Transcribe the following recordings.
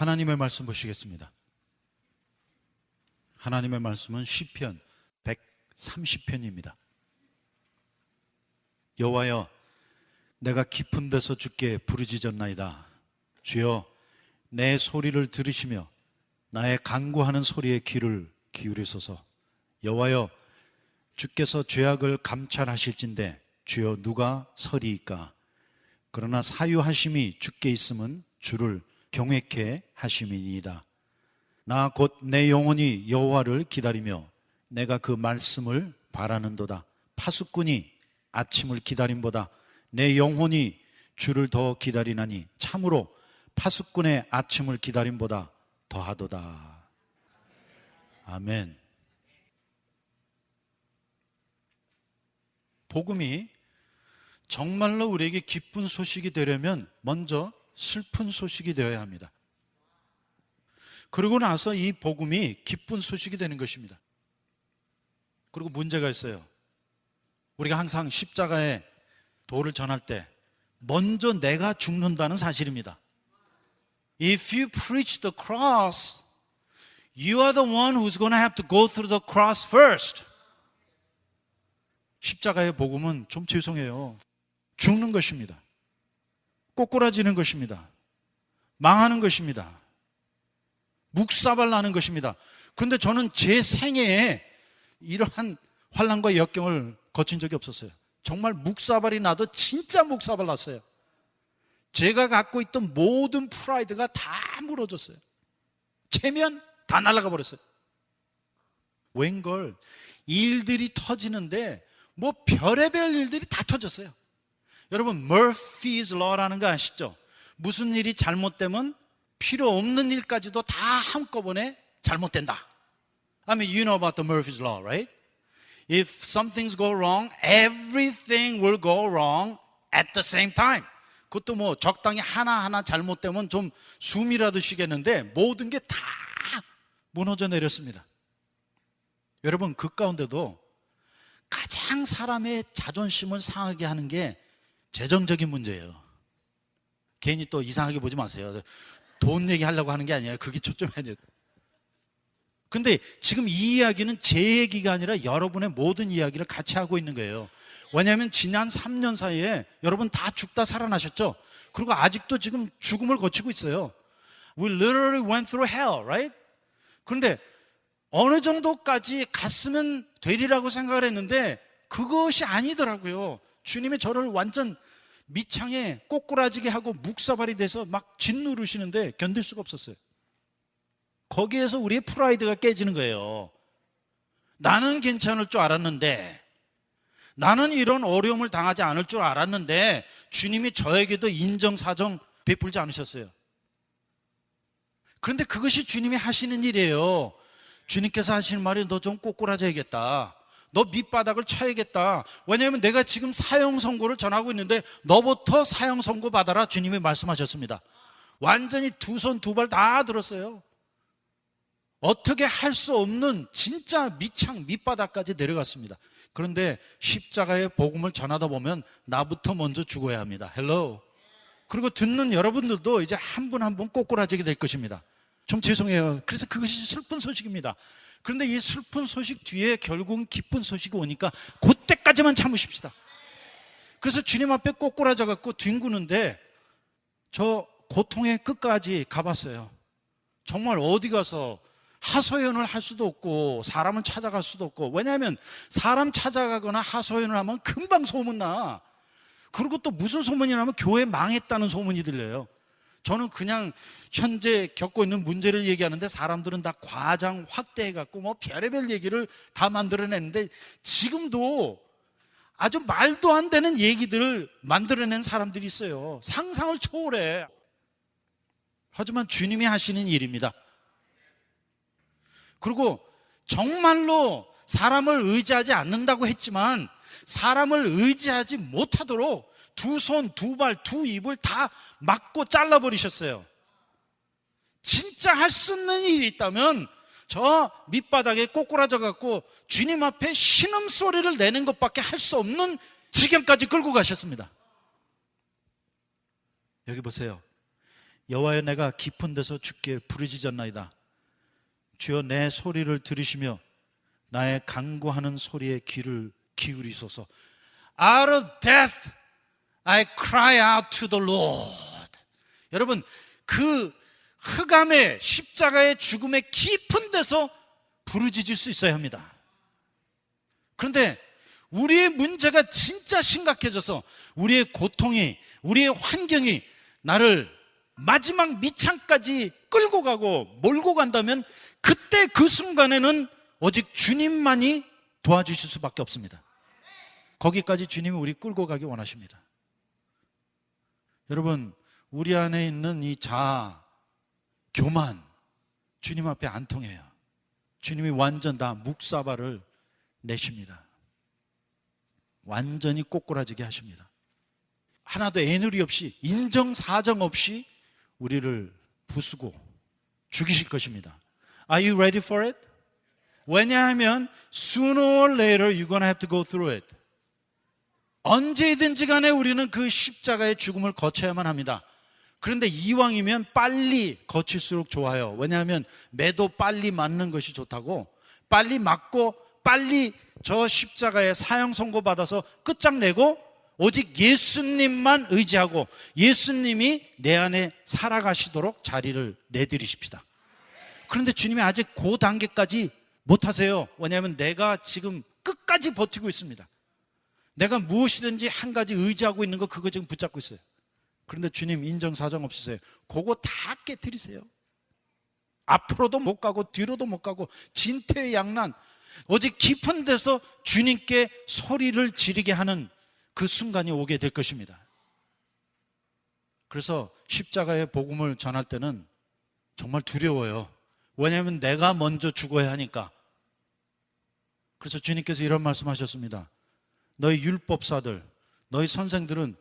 하나님의 말씀 보시겠습니다. 하나님의 말씀은 시편 130편입니다. 여호와여, 내가 깊은 데서 주께 부르짖었나이다. 주여, 내 소리를 들으시며 나의 간구하는 소리에 귀를 기울이소서. 여호와여, 주께서 죄악을 감찰하실진대 주여 누가 서리이까? 그러나 사유하심이 주께 있음은 주를 경외케 하심이니이다. 나 곧 내 영혼이 여호와를 기다리며 내가 그 말씀을 바라는도다. 파수꾼이 아침을 기다림보다 내 영혼이 주를 더 기다리나니 참으로 파수꾼의 아침을 기다림보다 더하도다. 아멘. 복음이 정말로 우리에게 기쁜 소식이 되려면 먼저 슬픈 소식이 되어야 합니다. 그러고 나서 이 복음이 기쁜 소식이 되는 것입니다. 그리고 문제가 있어요. 우리가 항상 십자가의 도를 전할 때 먼저 내가 죽는다는 사실입니다. If you preach the cross, you are the one who's going to have to go through the cross first. 십자가의 복음은 좀 죄송해요. 죽는 것입니다. 꼬꾸라지는 것입니다. 망하는 것입니다. 묵사발 나는 것입니다. 그런데 저는 제 생애에 이러한 환난과 역경을 거친 적이 없었어요. 정말 묵사발이 나도 진짜 묵사발 났어요. 제가 갖고 있던 모든 프라이드가 다 무너졌어요. 체면 다 날아가 버렸어요. 웬걸 일들이 터지는데 뭐 별의별 일들이 다 터졌어요. 여러분 Murphy's Law라는 거 아시죠? 무슨 일이 잘못되면 필요 없는 일까지도 다 한꺼번에 잘못된다. I mean, you know about the Murphy's Law, right? If some things go wrong, everything will go wrong at the same time. 그것도 뭐 적당히 하나하나 잘못되면 좀 숨이라도 쉬겠는데 모든 게 다 무너져 내렸습니다. 여러분 그 가운데도 가장 사람의 자존심을 상하게 하는 게 재정적인 문제예요. 괜히 또 이상하게 보지 마세요. 돈 얘기하려고 하는 게 아니에요. 그게 초점이 아니에요. 근데 지금 이 이야기는 제 얘기가 아니라 여러분의 모든 이야기를 같이 하고 있는 거예요. 왜냐하면 지난 3년 사이에 여러분 다 죽다 살아나셨죠? 그리고 아직도 지금 죽음을 거치고 있어요. We literally went through hell, right? 그런데 어느 정도까지 갔으면 되리라고 생각을 했는데 그것이 아니더라고요. 주님이 저를 완전 밑창에 꼬꾸라지게 하고 묵사발이 돼서 막 짓누르시는데 견딜 수가 없었어요. 거기에서 우리의 프라이드가 깨지는 거예요. 나는 괜찮을 줄 알았는데, 나는 이런 어려움을 당하지 않을 줄 알았는데 주님이 저에게도 인정사정 베풀지 않으셨어요. 그런데 그것이 주님이 하시는 일이에요. 주님께서 하시는 말이 너 좀 꼬꾸라져야겠다. 너 밑바닥을 쳐야겠다. 왜냐하면 내가 지금 사형 선고를 전하고 있는데 너부터 사형 선고 받아라. 주님이 말씀하셨습니다. 완전히 두 손 두 발 다 들었어요. 어떻게 할 수 없는 진짜 밑창 밑바닥까지 내려갔습니다. 그런데 십자가의 복음을 전하다 보면 나부터 먼저 죽어야 합니다. 헬로. 그리고 듣는 여러분들도 이제 한 분 한 분 꼬꾸라지게 될 것입니다. 좀 죄송해요. 그래서 그것이 슬픈 소식입니다. 그런데 이 슬픈 소식 뒤에 결국은 기쁜 소식이 오니까 그때까지만 참으십시다. 그래서 주님 앞에 꼬꾸라져 갖고 뒹구는데 저 고통의 끝까지 가봤어요. 정말 어디 가서 하소연을 할 수도 없고 사람을 찾아갈 수도 없고, 왜냐하면 사람 찾아가거나 하소연을 하면 금방 소문나. 그리고 또 무슨 소문이 나면 교회 망했다는 소문이 들려요. 저는 그냥 현재 겪고 있는 문제를 얘기하는데 사람들은 다 과장 확대해갖고 뭐 별의별 얘기를 다 만들어내는데 지금도 아주 말도 안 되는 얘기들을 만들어낸 사람들이 있어요. 상상을 초월해. 하지만 주님이 하시는 일입니다. 그리고 정말로 사람을 의지하지 않는다고 했지만 사람을 의지하지 못하도록 두 손, 두 발, 두 입을 다 막고 잘라버리셨어요. 진짜 할 수 없는 일이 있다면 저 밑바닥에 꼬꾸라져 갖고 주님 앞에 신음소리를 내는 것밖에 할 수 없는 지경까지 끌고 가셨습니다. 여기 보세요. 여호와여 내가 깊은 데서 주께 부르짖었나이다. 주여 내 소리를 들으시며 나의 간구하는 소리에 귀를 기울이소서. Out of death I cry out to the Lord. 여러분, 그 흑암의 십자가의 죽음의 깊은 데서 부르짖을 수 있어야 합니다. 그런데 우리의 문제가 진짜 심각해져서 우리의 고통이, 우리의 환경이 나를 마지막 밑창까지 끌고 가고 몰고 간다면 그때 그 순간에는 오직 주님만이 도와주실 수밖에 없습니다. 거기까지 주님이 우리 끌고 가기 원하십니다. 여러분, 우리 안에 있는 이 자아, 교만, 주님 앞에 안 통해요. 주님이 완전 다 묵사발을 내십니다. 완전히 꼬꾸라지게 하십니다. 하나도 애누리 없이, 인정사정 없이 우리를 부수고 죽이실 것입니다. Are you ready for it? 왜냐하면 sooner or later you're gonna have to go through it. 언제든지 간에 우리는 그 십자가의 죽음을 거쳐야만 합니다. 그런데 이왕이면 빨리 거칠수록 좋아요. 왜냐하면 매도 빨리 맞는 것이 좋다고, 빨리 맞고 빨리 저 십자가에 사형 선고받아서 끝장내고 오직 예수님만 의지하고 예수님이 내 안에 살아가시도록 자리를 내드리십시다. 그런데 주님이 아직 그 단계까지 못하세요. 왜냐하면 내가 지금 끝까지 버티고 있습니다. 내가 무엇이든지 한 가지 의지하고 있는 거, 그거 지금 붙잡고 있어요. 그런데 주님 인정사정 없으세요. 그거 다 깨트리세요. 앞으로도 못 가고 뒤로도 못 가고 진퇴양난, 오직 깊은 데서 주님께 소리를 지르게 하는 그 순간이 오게 될 것입니다. 그래서 십자가의 복음을 전할 때는 정말 두려워요. 왜냐하면 내가 먼저 죽어야 하니까. 그래서 주님께서 이런 말씀하셨습니다. 너희 율법사들, 너희 선생들은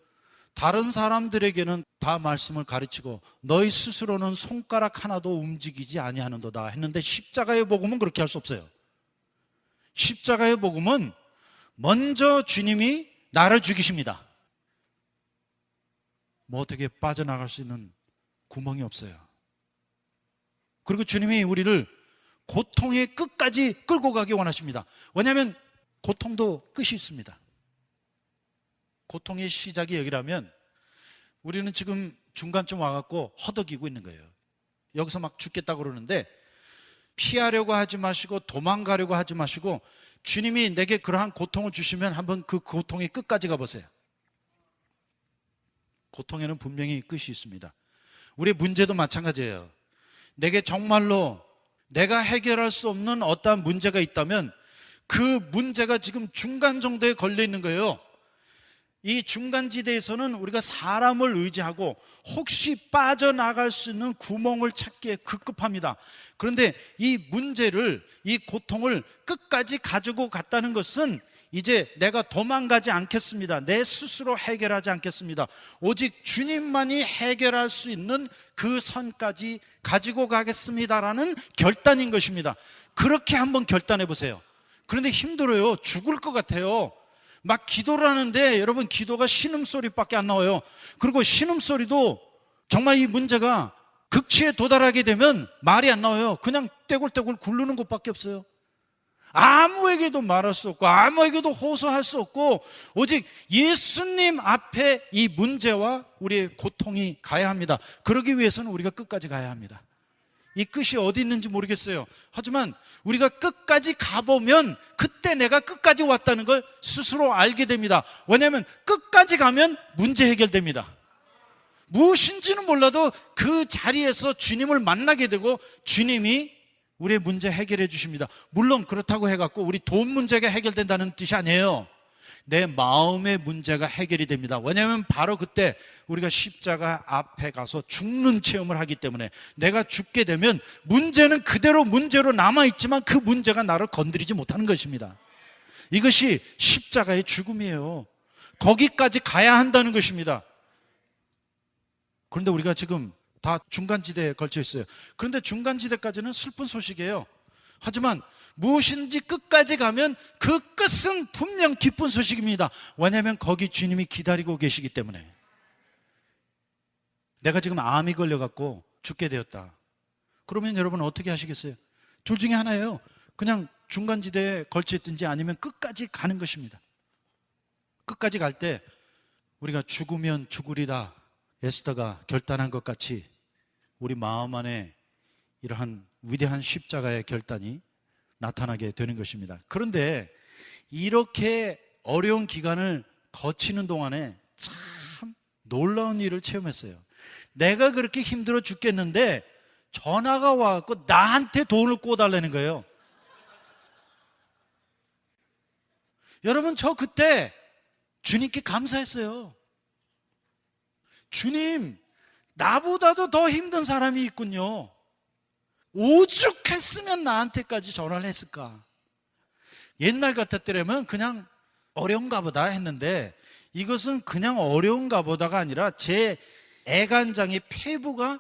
다른 사람들에게는 다 말씀을 가르치고 너희 스스로는 손가락 하나도 움직이지 아니하는도다 했는데, 십자가의 복음은 그렇게 할 수 없어요. 십자가의 복음은 먼저 주님이 나를 죽이십니다. 뭐 어떻게 빠져나갈 수 있는 구멍이 없어요. 그리고 주님이 우리를 고통의 끝까지 끌고 가기 원하십니다. 왜냐하면 고통도 끝이 있습니다. 고통의 시작이 여기라면 우리는 지금 중간쯤 와갖고 허덕이고 있는 거예요. 여기서 막 죽겠다고 그러는데 피하려고 하지 마시고 도망가려고 하지 마시고 주님이 내게 그러한 고통을 주시면 한번 그 고통의 끝까지 가보세요. 고통에는 분명히 끝이 있습니다. 우리의 문제도 마찬가지예요. 내게 정말로 내가 해결할 수 없는 어떠한 문제가 있다면 그 문제가 지금 중간 정도에 걸려 있는 거예요. 이 중간지대에서는 우리가 사람을 의지하고 혹시 빠져나갈 수 있는 구멍을 찾기에 급급합니다. 그런데 이 문제를, 이 고통을 끝까지 가지고 갔다는 것은 이제 내가 도망가지 않겠습니다. 내 스스로 해결하지 않겠습니다. 오직 주님만이 해결할 수 있는 그 선까지 가지고 가겠습니다라는 결단인 것입니다. 그렇게 한번 결단해 보세요. 그런데 힘들어요. 죽을 것 같아요. 막 기도를 하는데 여러분, 기도가 신음소리밖에 안 나와요. 그리고 신음소리도 정말 이 문제가 극치에 도달하게 되면 말이 안 나와요. 그냥 떼굴떼굴 굴르는 것밖에 없어요. 아무에게도 말할 수 없고 아무에게도 호소할 수 없고 오직 예수님 앞에 이 문제와 우리의 고통이 가야 합니다. 그러기 위해서는 우리가 끝까지 가야 합니다. 이 끝이 어디 있는지 모르겠어요. 하지만 우리가 끝까지 가보면 그때 내가 끝까지 왔다는 걸 스스로 알게 됩니다. 왜냐하면 끝까지 가면 문제 해결됩니다. 무엇인지는 몰라도 그 자리에서 주님을 만나게 되고 주님이 우리의 문제 해결해 주십니다. 물론 그렇다고 해갖고 우리 돈 문제가 해결된다는 뜻이 아니에요. 내 마음의 문제가 해결이 됩니다. 왜냐하면 바로 그때 우리가 십자가 앞에 가서 죽는 체험을 하기 때문에 내가 죽게 되면 문제는 그대로 문제로 남아있지만 그 문제가 나를 건드리지 못하는 것입니다. 이것이 십자가의 죽음이에요. 거기까지 가야 한다는 것입니다. 그런데 우리가 지금 다 중간지대에 걸쳐 있어요. 그런데 중간지대까지는 슬픈 소식이에요. 하지만 무엇인지 끝까지 가면 그 끝은 분명 기쁜 소식입니다. 왜냐하면 거기 주님이 기다리고 계시기 때문에. 내가 지금 암이 걸려갖고 죽게 되었다. 그러면 여러분 어떻게 하시겠어요? 둘 중에 하나예요. 그냥 중간지대에 걸쳐있든지 아니면 끝까지 가는 것입니다. 끝까지 갈 때 우리가 죽으면 죽으리라 에스더가 결단한 것 같이 우리 마음 안에 이러한 위대한 십자가의 결단이 나타나게 되는 것입니다. 그런데 이렇게 어려운 기간을 거치는 동안에 참 놀라운 일을 체험했어요. 내가 그렇게 힘들어 죽겠는데 전화가 와서 나한테 돈을 꿔달라는 거예요. 여러분, 저 그때 주님께 감사했어요. 주님, 나보다도 더 힘든 사람이 있군요. 오죽했으면 나한테까지 전화를 했을까. 옛날 같았더라면 그냥 어려운가 보다 했는데 이것은 그냥 어려운가 보다가 아니라 제 애간장의 폐부가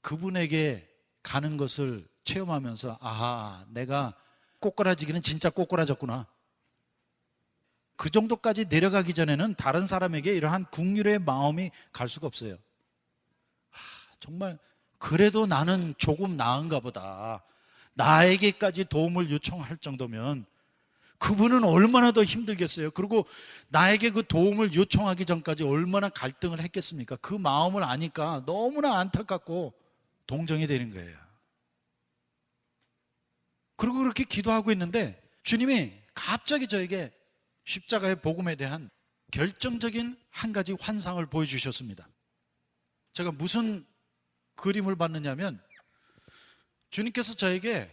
그분에게 가는 것을 체험하면서 아하, 내가 꼬꾸라지기는 진짜 꼬꾸라졌구나. 그 정도까지 내려가기 전에는 다른 사람에게 이러한 긍휼의 마음이 갈 수가 없어요. 정말 그래도 나는 조금 나은가 보다. 나에게까지 도움을 요청할 정도면 그분은 얼마나 더 힘들겠어요. 그리고 나에게 그 도움을 요청하기 전까지 얼마나 갈등을 했겠습니까? 그 마음을 아니까 너무나 안타깝고 동정이 되는 거예요. 그리고 그렇게 기도하고 있는데 주님이 갑자기 저에게 십자가의 복음에 대한 결정적인 한 가지 환상을 보여주셨습니다. 제가 무슨 그림을 봤느냐면 주님께서 저에게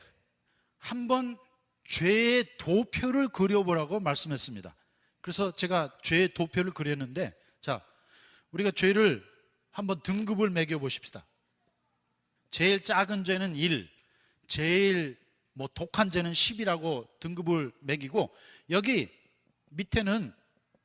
한번 죄의 도표를 그려보라고 말씀했습니다. 그래서 제가 죄의 도표를 그렸는데, 자, 우리가 죄를 한번 등급을 매겨 보십시다. 제일 작은 죄는 1, 제일 독한 죄는 10이라고 등급을 매기고, 여기 밑에는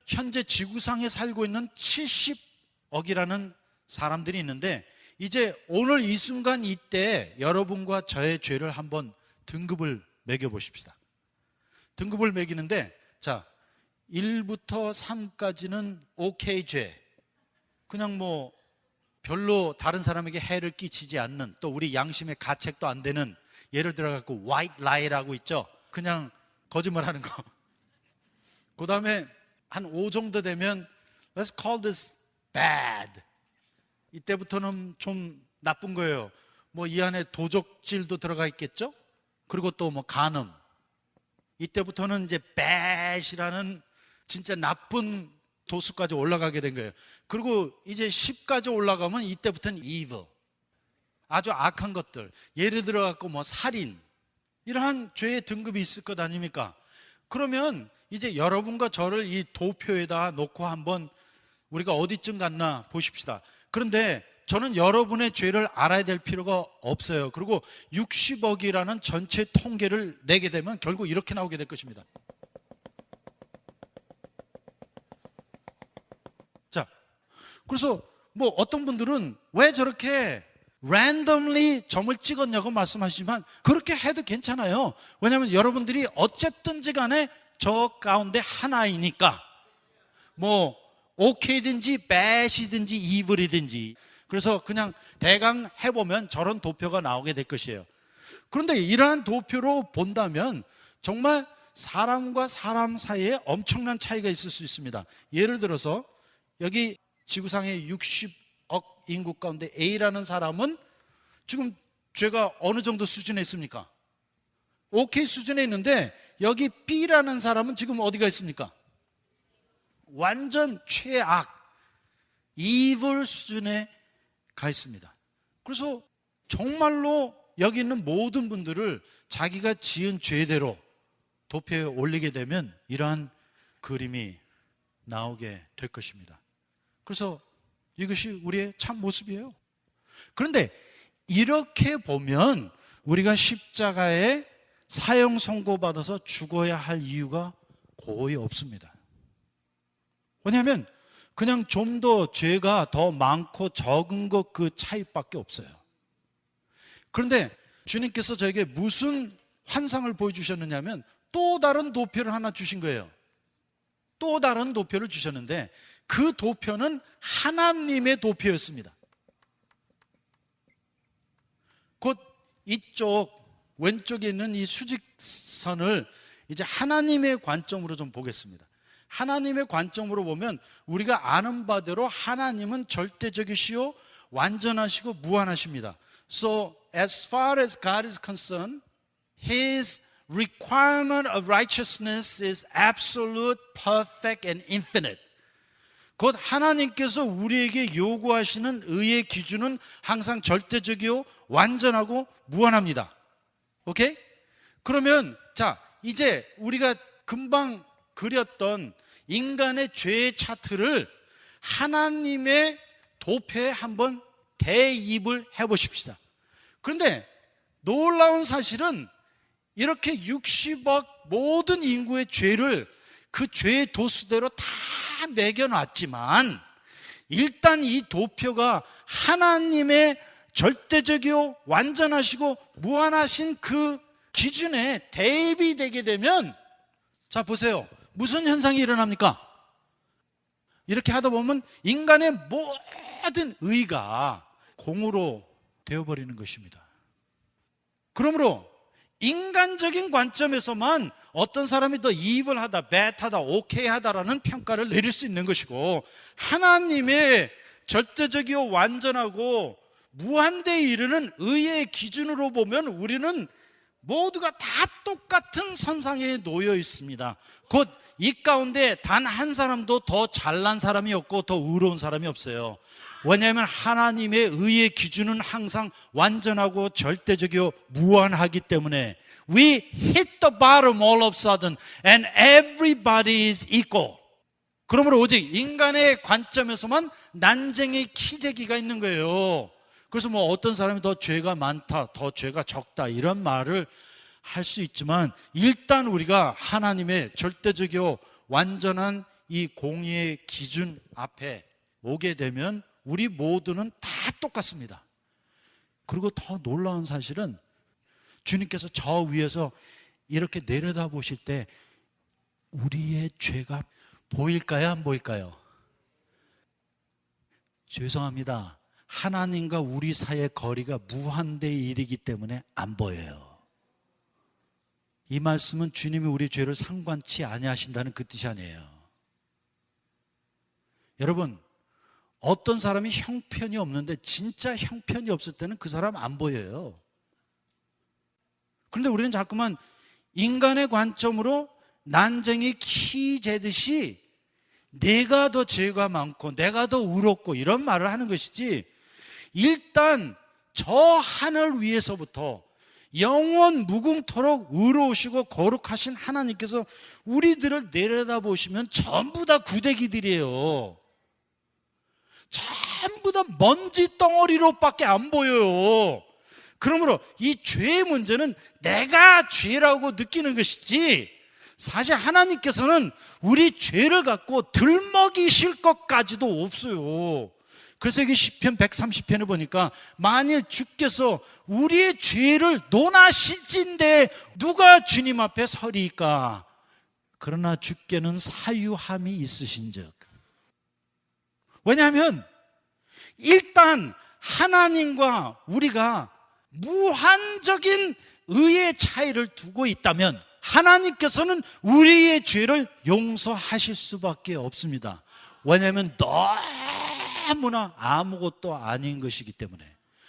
현재 지구상에 살고 있는 70억이라는 사람들이 있는데, 이제 오늘 이 순간 이때 여러분과 저의 죄를 한번 등급을 매겨보십시다. 등급을 매기는데, 자, 1부터 3까지는 오케이 죄. 그냥 별로 다른 사람에게 해를 끼치지 않는, 또 우리 양심의 가책도 안 되는, 예를 들어갖고 white lie라고 있죠. 그냥 거짓말하는 거. 그 다음에 한 5 정도 되면 let's call this bad. 이때부터는 좀 나쁜 거예요. 이 안에 도적질도 들어가 있겠죠? 그리고 또 간음. 이때부터는 이제 bad이라는 진짜 나쁜 도수까지 올라가게 된 거예요. 그리고 이제 10까지 올라가면 이때부터는 evil. 아주 악한 것들. 예를 들어 갖고 살인. 이러한 죄의 등급이 있을 것 아닙니까? 그러면 이제 여러분과 저를 이 도표에다 놓고 한번 우리가 어디쯤 갔나 보십시다. 그런데 저는 여러분의 죄를 알아야 될 필요가 없어요. 그리고 60억이라는 전체 통계를 내게 되면 결국 이렇게 나오게 될 것입니다. 자, 그래서 어떤 분들은 왜 저렇게 randomly 점을 찍었냐고 말씀하시지만 그렇게 해도 괜찮아요. 왜냐하면 여러분들이 어쨌든지 간에 저 가운데 하나이니까 오케이든지 bad이든지 evil이든지, 그래서 그냥 대강 해보면 저런 도표가 나오게 될 것이에요. 그런데 이러한 도표로 본다면 정말 사람과 사람 사이에 엄청난 차이가 있을 수 있습니다. 예를 들어서 여기 지구상의 60억 인구 가운데 A라는 사람은 지금 죄가 어느 정도 수준에 있습니까? 오케이 수준에 있는데 여기 B라는 사람은 지금 어디가 있습니까? 완전 최악, evil 수준에 가 있습니다. 그래서 정말로 여기 있는 모든 분들을 자기가 지은 죄대로 도표에 올리게 되면 이러한 그림이 나오게 될 것입니다. 그래서 이것이 우리의 참 모습이에요. 그런데 이렇게 보면 우리가 십자가에 사형 선고받아서 죽어야 할 이유가 거의 없습니다. 왜냐하면 그냥 좀 더 죄가 더 많고 적은 것 그 차이밖에 없어요. 그런데 주님께서 저에게 무슨 환상을 보여주셨느냐면 또 다른 도표를 하나 주신 거예요. 또 다른 도표를 주셨는데 그 도표는 하나님의 도표였습니다. 곧 이쪽 왼쪽에 있는 이 수직선을 이제 하나님의 관점으로 좀 보겠습니다. 하나님의 관점으로 보면 우리가 아는 바대로 하나님은 절대적이시요 완전하시고 무한하십니다. So as far as God is concerned, His requirement of righteousness is absolute, perfect, and infinite. 곧 하나님께서 우리에게 요구하시는 의의 기준은 항상 절대적이요 완전하고 무한합니다. 오케이? 그러면 자, 이제 우리가 금방 그렸던 인간의 죄의 차트를 하나님의 도표에 한번 대입을 해보십시다. 그런데 놀라운 사실은 이렇게 60억 모든 인구의 죄를 그 죄의 도수대로 다 매겨놨지만 일단 이 도표가 하나님의 절대적이요 완전하시고 무한하신 그 기준에 대입이 되게 되면 자 보세요. 무슨 현상이 일어납니까? 이렇게 하다 보면 인간의 모든 의가 공으로 되어버리는 것입니다. 그러므로 인간적인 관점에서만 어떤 사람이 더 evil하다, bad하다, okay하다라는 평가를 내릴 수 있는 것이고 하나님의 절대적이요 완전하고 무한대에 이르는 의의 기준으로 보면 우리는 모두가 다 똑같은 선상에 놓여 있습니다. 곧 이 가운데 단 한 사람도 더 잘난 사람이 없고 더 의로운 사람이 없어요. 왜냐하면 하나님의 의의 기준은 항상 완전하고 절대적이요 무한하기 때문에 We hit the bottom all of a sudden and everybody is equal. 그러므로 오직 인간의 관점에서만 난쟁이 키재기가 있는 거예요. 그래서 뭐 어떤 사람이 더 죄가 많다, 더 죄가 적다 이런 말을 할 수 있지만 일단 우리가 하나님의 절대적이요 완전한 이 공의의 기준 앞에 오게 되면 우리 모두는 다 똑같습니다. 그리고 더 놀라운 사실은 주님께서 저 위에서 이렇게 내려다보실 때 우리의 죄가 보일까요? 안 보일까요? 죄송합니다. 하나님과 우리 사이의 거리가 무한대에 이르기 때문에 안 보여요. 이 말씀은 주님이 우리 죄를 상관치 아니하신다는 그 뜻이 아니에요. 여러분, 어떤 사람이 형편이 없는데 진짜 형편이 없을 때는 그 사람 안 보여요. 그런데 우리는 자꾸만 인간의 관점으로 난쟁이 키 재듯이 내가 더 죄가 많고 내가 더 의롭고 이런 말을 하는 것이지 일단 저 하늘 위에서부터 영원 무궁토록 의로우시고 거룩하신 하나님께서 우리들을 내려다보시면 전부 다 구데기들이에요. 전부 다 먼지 덩어리로밖에 안 보여요. 그러므로 이 죄의 문제는 내가 죄라고 느끼는 것이지 사실 하나님께서는 우리 죄를 갖고 들먹이실 것까지도 없어요. 그래서 여기 시편 130편에 보니까 만일 주께서 우리의 죄를 논하실진데 누가 주님 앞에 서리이까? 그러나 주께는 사유함이 있으신즉. 왜냐하면 일단 하나님과 우리가 무한적인 의의 차이를 두고 있다면 하나님께서는 우리의 죄를 용서하실 수밖에 없습니다. 왜냐하면 너무나 아무것도 아닌 것이기 때문에.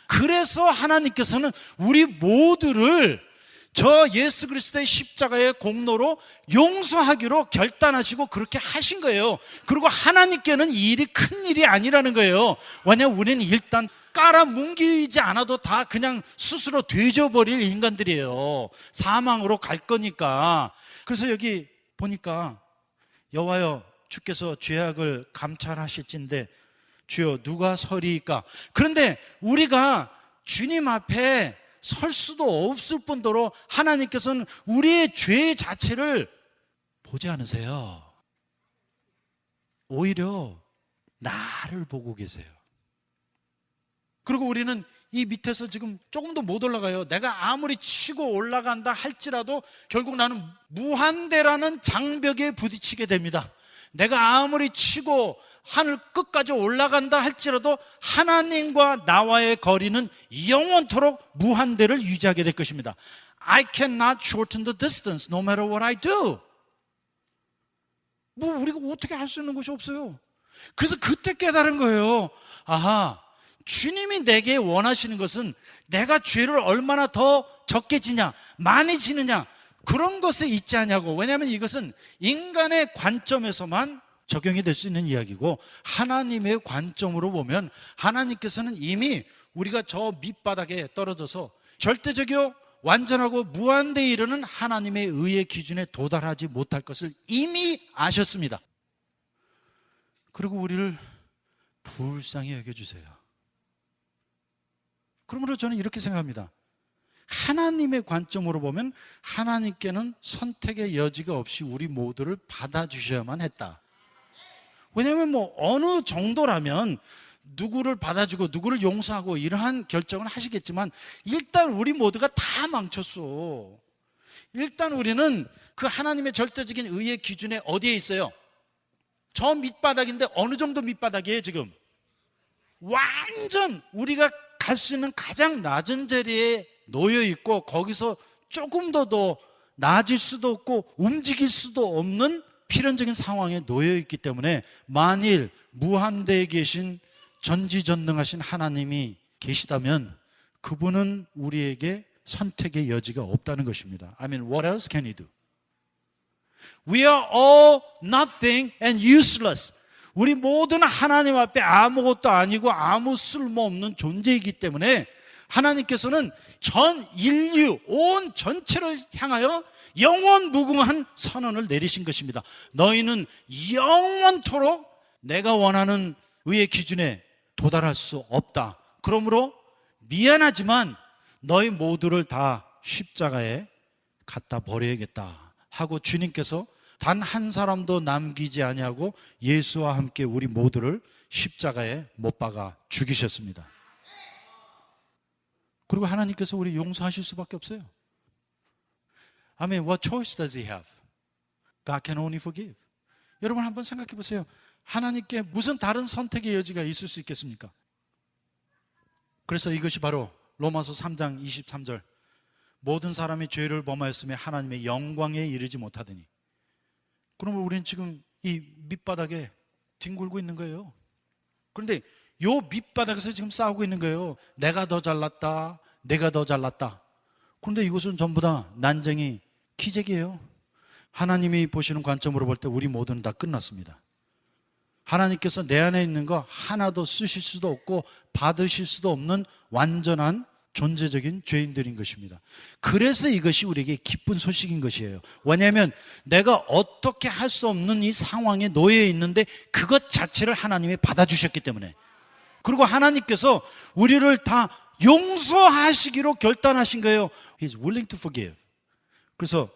그래서 하나님께서는 우리 모두를 저 예수 그리스도의 십자가의 공로로 용서하기로 결단하시고 그렇게 하신 거예요. 그리고 하나님께는 이 일이 큰 일이 아니라는 거예요. 왜냐하면 우리는 일단 깔아뭉개지 않아도 다 그냥 스스로 되져버릴 인간들이에요. 사망으로 갈 거니까. 그래서 여기 보니까 여호와여 주께서 죄악을 감찰하실진데 주여 누가 서리이까? 그런데 우리가 주님 앞에 설 수도 없을 뿐더러 하나님께서는 우리의 죄 자체를 보지 않으세요. 오히려 나를 보고 계세요. 그리고 우리는 이 밑에서 지금 조금도 못 올라가요. 내가 아무리 치고 올라간다 할지라도 결국 나는 무한대라는 장벽에 부딪히게 됩니다. 내가 아무리 치고 하늘 끝까지 올라간다 할지라도 하나님과 나와의 거리는 영원토록 무한대를 유지하게 될 것입니다. I cannot shorten the distance no matter what I do. 뭐 우리가 어떻게 할 수 있는 것이 없어요. 그래서 그때 깨달은 거예요. 아하, 주님이 내게 원하시는 것은 내가 죄를 얼마나 더 적게 지냐, 많이 지느냐, 그런 것에 있지 않냐고. 왜냐하면 이것은 인간의 관점에서만 적용이 될 수 있는 이야기고, 하나님의 관점으로 보면 하나님께서는 이미 우리가 저 밑바닥에 떨어져서 절대적이요 완전하고 무한대에 이르는 하나님의 의의 기준에 도달하지 못할 것을 이미 아셨습니다. 그리고 우리를 불쌍히 여겨주세요. 그러므로 저는 이렇게 생각합니다. 하나님의 관점으로 보면 하나님께는 선택의 여지가 없이 우리 모두를 받아주셔야만 했다. 왜냐하면 뭐 어느 정도라면 누구를 받아주고 누구를 용서하고 이러한 결정을 하시겠지만, 일단 우리 모두가 다 망쳤어. 일단 우리는 그 하나님의 절대적인 의의 기준에 어디에 있어요? 저 밑바닥인데 어느 정도 밑바닥이에요 지금? 완전 우리가 갈 수 있는 가장 낮은 자리에 놓여 있고, 거기서 조금 더 나아질 수도 없고 움직일 수도 없는 필연적인 상황에 놓여 있기 때문에, 만일 무한대에 계신 전지전능하신 하나님이 계시다면 그분은 우리에게 선택의 여지가 없다는 것입니다. I mean, what else can he do? We are all nothing and useless. 우리 모두는 하나님 앞에 아무것도 아니고 아무 쓸모없는 존재이기 때문에 하나님께서는 전 인류 온 전체를 향하여 영원 무궁한 선언을 내리신 것입니다. 너희는 영원토록 내가 원하는 의의 기준에 도달할 수 없다. 그러므로 미안하지만 너희 모두를 다 십자가에 갖다 버려야겠다 하고, 주님께서 단 한 사람도 남기지 아니하고 예수와 함께 우리 모두를 십자가에 못 박아 죽이셨습니다. 그리고 하나님께서 우리 용서하실 수밖에 없어요. I mean, what choice does he have? God can only forgive. 여러분 한번 생각해 보세요. 하나님께 무슨 다른 선택의 여지가 있을 수 있겠습니까? 그래서 이것이 바로 로마서 3장 23절, 모든 사람이 죄를 범하였으며 하나님의 영광에 이르지 못하더니. 그러면 우리는 지금 이 밑바닥에 뒹굴고 있는 거예요. 그런데 요 밑바닥에서 지금 싸우고 있는 거예요. 내가 더 잘났다, 내가 더 잘났다. 그런데 이것은 전부 다 난쟁이 기적이에요. 하나님이 보시는 관점으로 볼 때 우리 모두는 다 끝났습니다. 하나님께서 내 안에 있는 거 하나도 쓰실 수도 없고 받으실 수도 없는 완전한 존재적인 죄인들인 것입니다. 그래서 이것이 우리에게 기쁜 소식인 것이에요. 왜냐하면 내가 어떻게 할 수 없는 이 상황에 놓여 있는데 그것 자체를 하나님이 받아주셨기 때문에, 그리고 하나님께서 우리를 다 용서하시기로 결단하신 거예요. He's willing to forgive. 그래서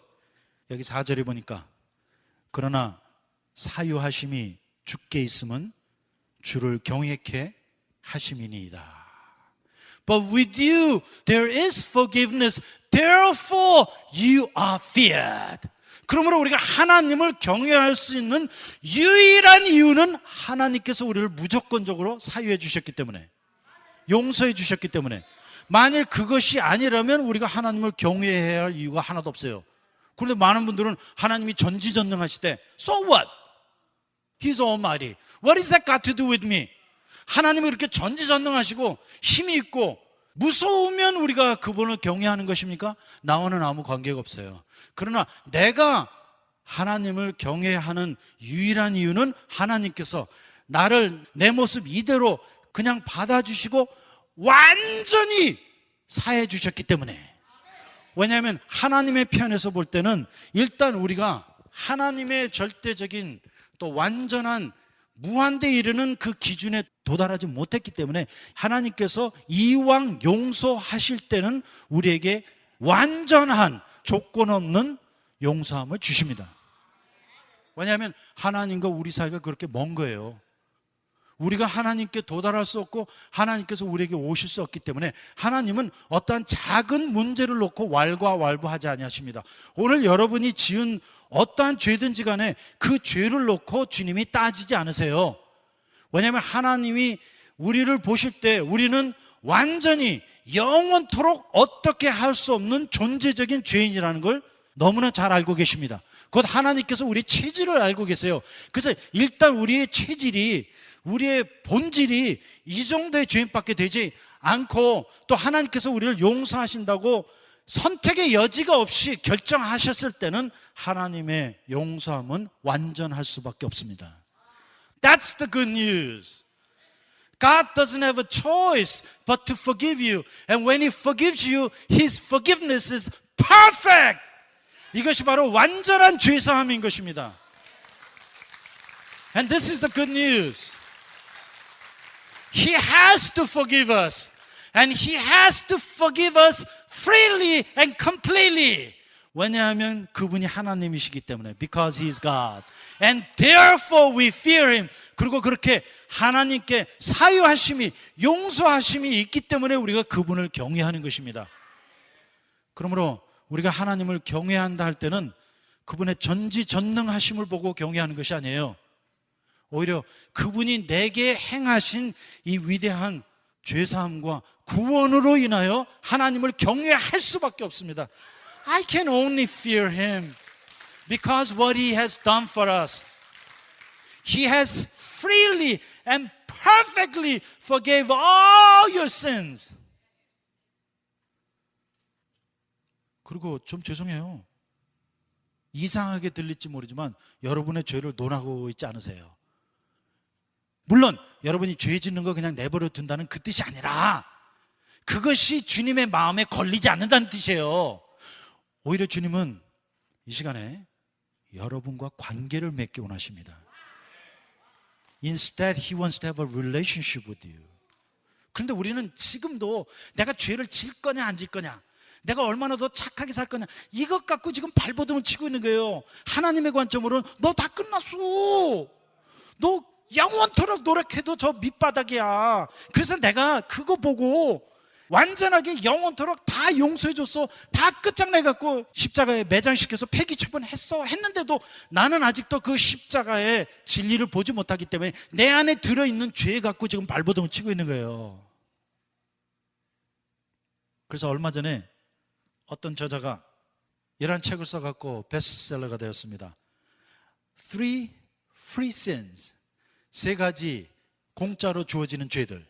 여기 4절에 보니까, 그러나 사유하심이 주께 있음은 주를 경외케 하심이니이다. But with you there is forgiveness. Therefore you are feared. 그러므로 우리가 하나님을 경외할 수 있는 유일한 이유는 하나님께서 우리를 무조건적으로 사유해 주셨기 때문에, 용서해 주셨기 때문에. 만일 그것이 아니라면 우리가 하나님을 경외해야 할 이유가 하나도 없어요. 그런데 많은 분들은 하나님이 전지전능하시되 So what? He's almighty. What is that got to do with me? 하나님이 그렇게 전지전능하시고 힘이 있고 무서우면 우리가 그분을 경외하는 것입니까? 나와는 아무 관계가 없어요. 그러나 내가 하나님을 경외하는 유일한 이유는 하나님께서 나를 내 모습 이대로 그냥 받아주시고 완전히 사해 주셨기 때문에. 왜냐하면 하나님의 편에서 볼 때는 일단 우리가 하나님의 절대적인 또 완전한 무한대에 이르는 그 기준에 도달하지 못했기 때문에, 하나님께서 이왕 용서하실 때는 우리에게 완전한 조건 없는 용서함을 주십니다. 왜냐하면 하나님과 우리 사이가 그렇게 먼 거예요. 우리가 하나님께 도달할 수 없고 하나님께서 우리에게 오실 수 없기 때문에 하나님은 어떠한 작은 문제를 놓고 왈가왈부하지 아니하십니다. 오늘 여러분이 지은 어떠한 죄든지 간에 그 죄를 놓고 주님이 따지지 않으세요. 왜냐하면 하나님이 우리를 보실 때 우리는 완전히 영원토록 어떻게 할 수 없는 존재적인 죄인이라는 걸 너무나 잘 알고 계십니다. 곧 하나님께서 우리의 체질을 알고 계세요. 그래서 일단 우리의 체질이, 우리의 본질이 이 정도의 죄인밖에 되지 않고, 또 하나님께서 우리를 용서하신다고 선택의 여지가 없이 결정하셨을 때는 하나님의 용서함은 완전할 수밖에 없습니다. That's the good news. God doesn't have a choice but to forgive you. And when He forgives you, His forgiveness is perfect. 이것이 바로 완전한 죄사함인 것입니다. And this is the good news. He has to forgive us. And He has to forgive us freely and completely. 왜냐하면 그분이 하나님이시기 때문에. Because He is God. And therefore we fear Him. 그리고 그렇게 하나님께 사유하심이, 용서하심이 있기 때문에 우리가 그분을 경외하는 것입니다. 그러므로 우리가 하나님을 경외한다 할 때는 그분의 전지전능하심을 보고 경외하는 것이 아니에요. 오히려 그분이 내게 행하신 이 위대한 죄사함과 구원으로 인하여 하나님을 경외할 수밖에 없습니다. I can only fear Him because what He has done for us. He has freely and perfectly forgave all your sins. 그리고 좀 죄송해요. 이상하게 들릴지 모르지만 여러분의 죄를 논하고 있지 않으세요. 물론 여러분이 죄 짓는 거 그냥 내버려 둔다는 그 뜻이 아니라 그것이 주님의 마음에 걸리지 않는다는 뜻이에요. 오히려 주님은 이 시간에 여러분과 관계를 맺기 원하십니다. Instead, He wants to have a relationship with you. 그런데 우리는 지금도 내가 죄를 질 거냐 안 질 거냐, 내가 얼마나 더 착하게 살 거냐, 이것 갖고 지금 발버둥을 치고 있는 거예요. 하나님의 관점으로는 너 다 끝났어. 너 영원토록 노력해도 저 밑바닥이야. 그래서 내가 그거 보고 완전하게 영원토록 다 용서해줬어, 다 끝장내갖고 십자가에 매장시켜서 폐기 처분했어 했는데도 나는 아직도 그 십자가의 진리를 보지 못하기 때문에 내 안에 들어있는 죄 갖고 지금 발버둥을 치고 있는 거예요. 그래서 얼마 전에 어떤 저자가 이런 책을 써갖고 베스트셀러가 되었습니다. Three free sins. 3가지 공짜로 주어지는 죄들.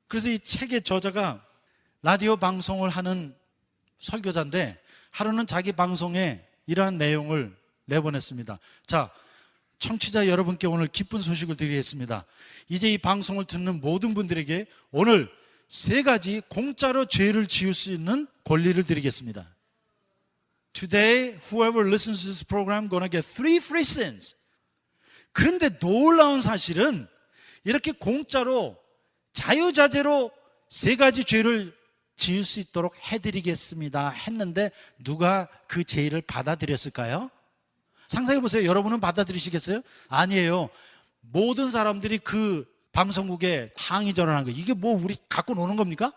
그래서 이 책의 저자가 라디오 방송을 하는 설교자인데 하루는 자기 방송에 이러한 내용을 내보냈습니다. 자, 청취자 여러분께 오늘 기쁜 소식을 드리겠습니다. 이제 이 방송을 듣는 모든 분들에게 오늘 3가지 공짜로 죄를 지을 수 있는 권리를 드리겠습니다. Today, whoever listens to this program gonna get 3 free sins. 그런데 놀라운 사실은 이렇게 공짜로 자유자재로 3가지 죄를 지을 수 있도록 해드리겠습니다 했는데 누가 그 제의를 받아들였을까요? 상상해 보세요. 여러분은 받아들이시겠어요? 아니에요. 모든 사람들이 그 방송국에 항의 전환한 거예요. 이게 뭐 우리 갖고 노는 겁니까?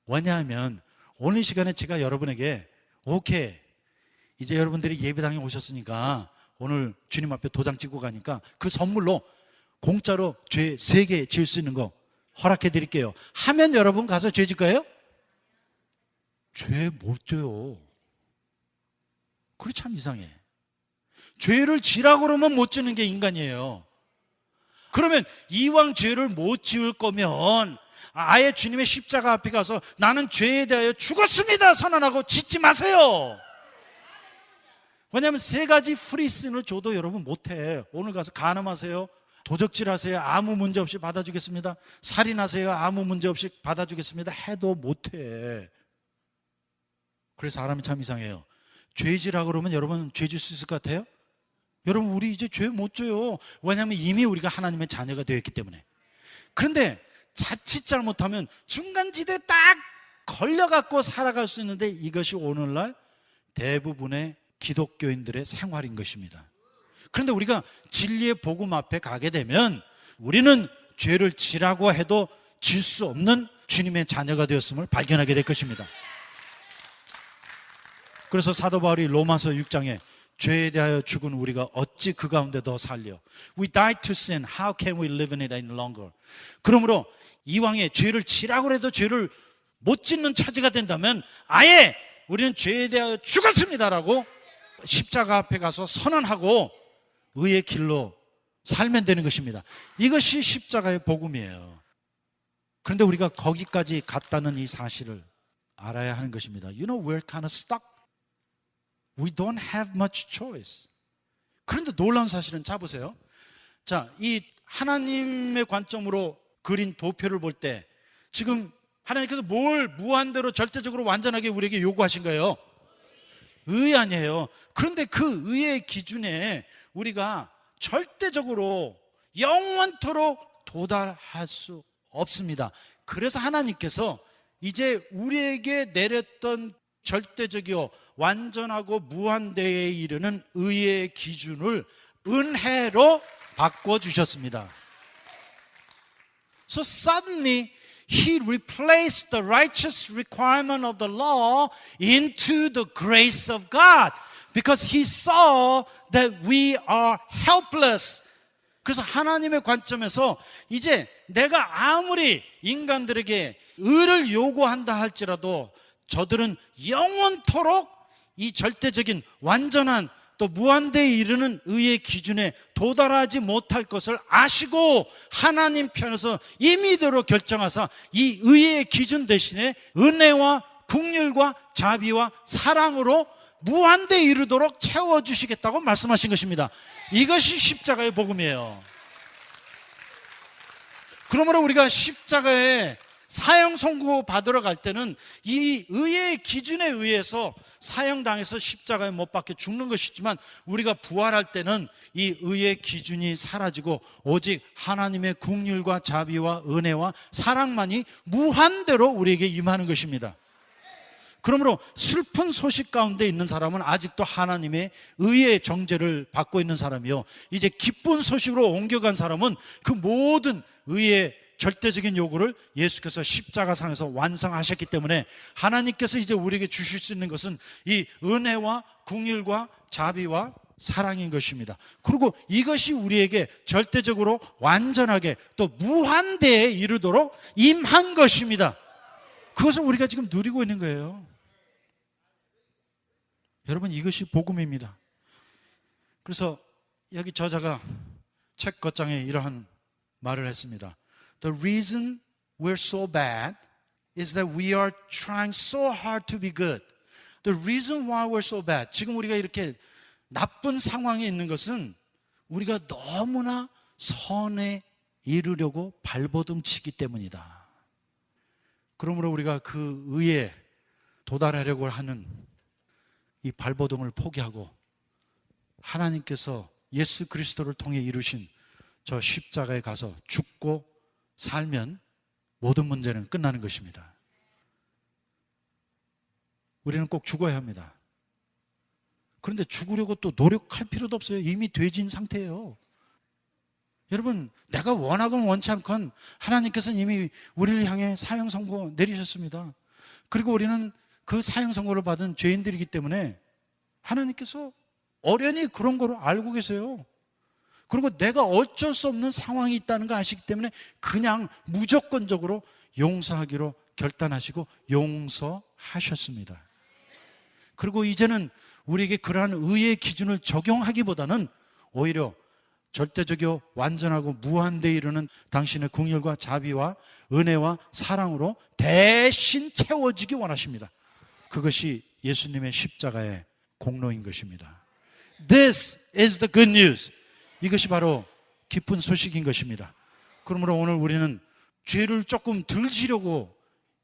왜냐하면 오늘 시간에 제가 여러분에게 오케이, 이제 여러분들이 예배당에 오셨으니까 오늘 주님 앞에 도장 찍고 가니까 그 선물로 공짜로 죄 3개 지을 수 있는 거 허락해 드릴게요 하면 여러분 가서 죄 질 거예요? 죄 못 져요. 그게 참 이상해. 죄를 지라고 그러면 못 지는 게 인간이에요. 그러면 이왕 죄를 못 지을 거면 아예 주님의 십자가 앞에 가서 나는 죄에 대하여 죽었습니다 선언하고 짓지 마세요. 왜냐하면 3가지 프리슨을 줘도 여러분 못해. 오늘 가서 간음하세요, 도적질하세요, 아무 문제 없이 받아주겠습니다. 살인하세요, 아무 문제 없이 받아주겠습니다 해도 못해. 그래서 사람이 참 이상해요. 죄지라고 그러면 여러분 죄 질 수 있을 것 같아요? 여러분 우리 이제 죄 못 져요. 왜냐하면 이미 우리가 하나님의 자녀가 되었기 때문에. 그런데 자칫 잘못하면 중간지대에 딱 걸려갖고 살아갈 수 있는데 이것이 오늘날 대부분의 기독교인들의 생활인 것입니다. 그런데 우리가 진리의 복음 앞에 가게 되면 우리는 죄를 지라고 해도 질 수 없는 주님의 자녀가 되었음을 발견하게 될 것입니다. 그래서 사도 바울이 로마서 6장에 죄에 대하여 죽은 우리가 어찌 그 가운데 더 살려? We died to sin. How can we live in it any longer? 그러므로 이왕에 죄를 지라고 해도 죄를 못 짓는 처지가 된다면 아예 우리는 죄에 대하여 죽었습니다라고 십자가 앞에 가서 선언하고 의의 길로 살면 되는 것입니다. 이것이 십자가의 복음이에요. 그런데 우리가 거기까지 갔다는 이 사실을 알아야 하는 것입니다. You know, we're kind of stuck. We don't have much choice. 그런데 놀라운 사실은 자 보세요. 자, 이 하나님의 관점으로 그린 도표를 볼 때 지금 하나님께서 뭘 무한대로 절대적으로 완전하게 우리에게 요구하신 거예요? 의 아니에요. 그런데 그 의의 기준에 우리가 절대적으로 영원토록 도달할 수 없습니다. 그래서 하나님께서 이제 우리에게 내렸던 절대적이요 완전하고 무한대에 이르는 의의 기준을 은혜로 바꿔주셨습니다. So suddenly He replaced the righteous requirement of the law into the grace of God because He saw that we are helpless. 그래서 하나님의 관점에서 이제 내가 아무리 인간들에게 의를 요구한다 할지라도 저들은 영원토록 이 절대적인 완전한 또 무한대에 이르는 의의 기준에 도달하지 못할 것을 아시고 하나님 편에서 임의대로 결정하사 이 의의 기준 대신에 은혜와 긍휼과 자비와 사랑으로 무한대에 이르도록 채워주시겠다고 말씀하신 것입니다. 이것이 십자가의 복음이에요. 그러므로 우리가 십자가에 사형 선고 받으러 갈 때는 이 의의 기준에 의해서 사형당해서 십자가에 못 박혀 죽는 것이지만 우리가 부활할 때는 이 의의 기준이 사라지고 오직 하나님의 긍휼과 자비와 은혜와 사랑만이 무한대로 우리에게 임하는 것입니다. 그러므로 슬픈 소식 가운데 있는 사람은 아직도 하나님의 의의 정죄를 받고 있는 사람이요, 이제 기쁜 소식으로 옮겨간 사람은 그 모든 의의 절대적인 요구를 예수께서 십자가상에서 완성하셨기 때문에 하나님께서 이제 우리에게 주실 수 있는 것은 이 은혜와 긍휼과 자비와 사랑인 것입니다. 그리고 이것이 우리에게 절대적으로 완전하게 또 무한대에 이르도록 임한 것입니다. 그것을 우리가 지금 누리고 있는 거예요. 여러분, 이것이 복음입니다. 그래서 여기 저자가 책 겉장에 이러한 말을 했습니다. The reason we're so bad is that we are trying so hard to be good. The reason why we're so bad, 지금 우리가 이렇게 나쁜 상황에 있는 것은 우리가 너무나 선에 이르려고 발버둥치기 때문이다. 그러므로 우리가 그 의에 도달하려고 하는 이 발버둥을 포기하고 하나님께서 예수 그리스도를 통해 이루신 저 십자가에 가서 죽고 살면 모든 문제는 끝나는 것입니다. 우리는 꼭 죽어야 합니다. 그런데 죽으려고 또 노력할 필요도 없어요. 이미 돼진 상태예요. 여러분, 내가 원하건 원치 않건 하나님께서는 이미 우리를 향해 사형 선고 내리셨습니다. 그리고 우리는 그 사형 선고를 받은 죄인들이기 때문에 하나님께서 어련히 그런 거를 알고 계세요. 그리고 내가 어쩔 수 없는 상황이 있다는 거 아시기 때문에 그냥 무조건적으로 용서하기로 결단하시고 용서하셨습니다. 그리고 이제는 우리에게 그러한 의의 기준을 적용하기보다는 오히려 절대적이요 완전하고 무한대에 이르는 당신의 긍휼과 자비와 은혜와 사랑으로 대신 채워지기 원하십니다. 그것이 예수님의 십자가의 공로인 것입니다. This is the good news. 이것이 바로 기쁜 소식인 것입니다. 그러므로 오늘 우리는 죄를 조금 덜 지려고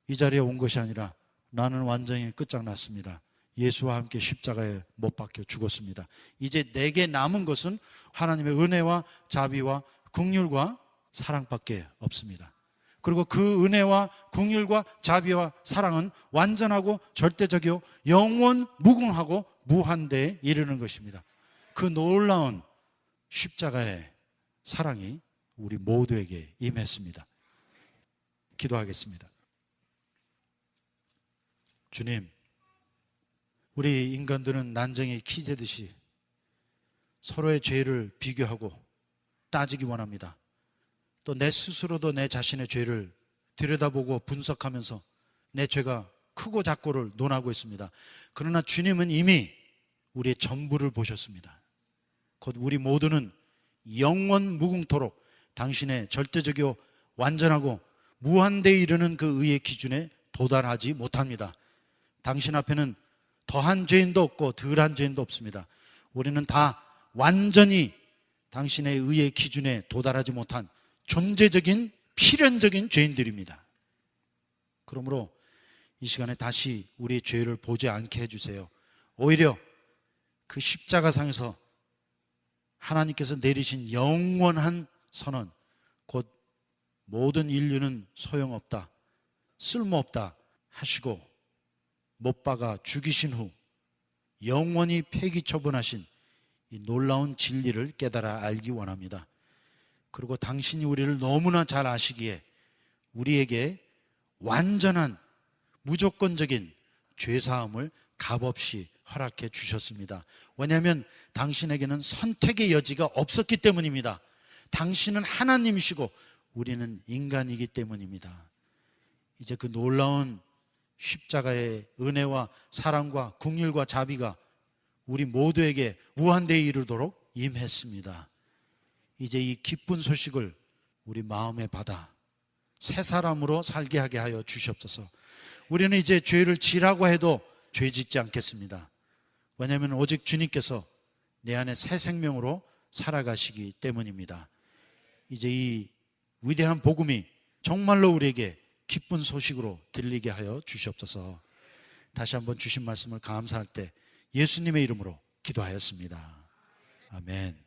이 자리에 온 것이 아니라 나는 완전히 끝장났습니다. 예수와 함께 십자가에 못 박혀 죽었습니다. 이제 내게 남은 것은 하나님의 은혜와 자비와 긍휼과 사랑밖에 없습니다. 그리고 그 은혜와 긍휼과 자비와 사랑은 완전하고 절대적이요 영원 무궁하고 무한대에 이르는 것입니다. 그 놀라운 십자가의 사랑이 우리 모두에게 임했습니다. 기도하겠습니다. 주님, 우리 인간들은 난쟁이 키 재듯이 서로의 죄를 비교하고 따지기 원합니다. 또 내 스스로도 내 자신의 죄를 들여다보고 분석하면서 내 죄가 크고 작고를 논하고 있습니다. 그러나 주님은 이미 우리의 전부를 보셨습니다. 곧 우리 모두는 영원 무궁토록 당신의 절대적이고 완전하고 무한대에 이르는 그 의의 기준에 도달하지 못합니다. 당신 앞에는 더한 죄인도 없고 덜한 죄인도 없습니다. 우리는 다 완전히 당신의 의의 기준에 도달하지 못한 존재적인 필연적인 죄인들입니다. 그러므로 이 시간에 다시 우리의 죄를 보지 않게 해주세요. 오히려 그 십자가상에서 하나님께서 내리신 영원한 선언, 곧 모든 인류는 소용없다, 쓸모없다 하시고 못 박아 죽이신 후 영원히 폐기 처분하신 이 놀라운 진리를 깨달아 알기 원합니다. 그리고 당신이 우리를 너무나 잘 아시기에 우리에게 완전한 무조건적인 죄사함을 값없이 허락해 주셨습니다. 왜냐하면 당신에게는 선택의 여지가 없었기 때문입니다. 당신은 하나님이시고 우리는 인간이기 때문입니다. 이제 그 놀라운 십자가의 은혜와 사랑과 긍휼과 자비가 우리 모두에게 무한대에 이르도록 임했습니다. 이제 이 기쁜 소식을 우리 마음에 받아 새 사람으로 살게 하게 하여 주시옵소서. 우리는 이제 죄를 지라고 해도 죄 짓지 않겠습니다. 왜냐하면 오직 주님께서 내 안에 새 생명으로 살아가시기 때문입니다. 이제 이 위대한 복음이 정말로 우리에게 기쁜 소식으로 들리게 하여 주시옵소서. 다시 한번 주신 말씀을 감사할 때 예수님의 이름으로 기도하였습니다. 아멘.